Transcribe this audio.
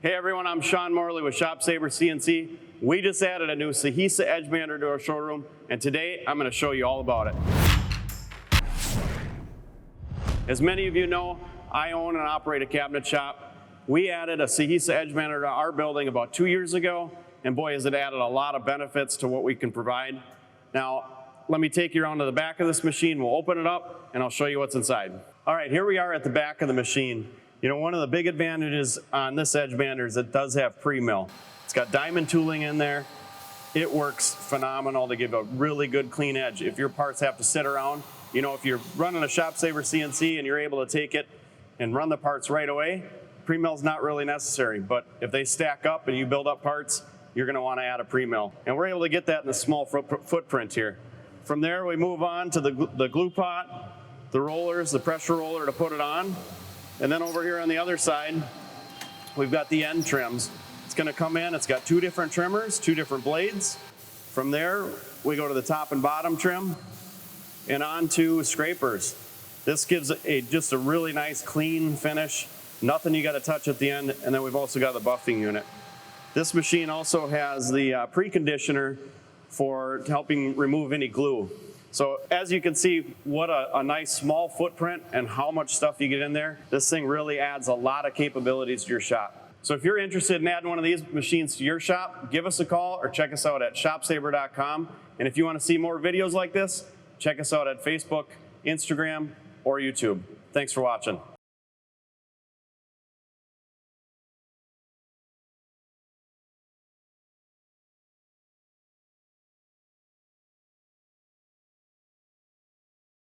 Hey everyone, I'm Sean Morley with ShopSabre CNC. We just added a new Cehisa Edgebander to our showroom, and today I'm going to show you all about it. As many of you know, I own and operate a cabinet shop. We added a Cehisa Edgebander to our building about 2 years ago, and boy has it added a lot of benefits to what we can provide. Now, let me take you around to the back of this machine. We'll open it up and I'll show you what's inside. All right, here we are at the back of the machine. You know, one of the big advantages on this Edgebander is it does have pre-mill. It's got diamond tooling in there. It works phenomenal to give a really good clean edge. If your parts have to sit around, you know, if you're running a ShopSabre CNC and you're able to take it and run the parts right away, pre-mill's not really necessary. But if they stack up and you build up parts, you're gonna wanna add a pre-mill. And we're able to get that in a small footprint here. From there, we move on to the glue pot, the rollers, the pressure roller to put it on. And then over here on the other side, we've got the end trims. It's gonna come in, it's got 2 different trimmers, 2 different blades. From there, we go to the top and bottom trim and on to scrapers. This gives just a really nice clean finish, nothing you gotta touch at the end, and then we've also got the buffing unit. This machine also has the preconditioner for helping remove any glue. So as you can see, what a nice small footprint and how much stuff you get in there. This thing really adds a lot of capabilities to your shop. So if you're interested in adding one of these machines to your shop, give us a call or check us out at shopsabre.com. And if you want to see more videos like this, check us out at Facebook, Instagram, or YouTube. Thanks for watching.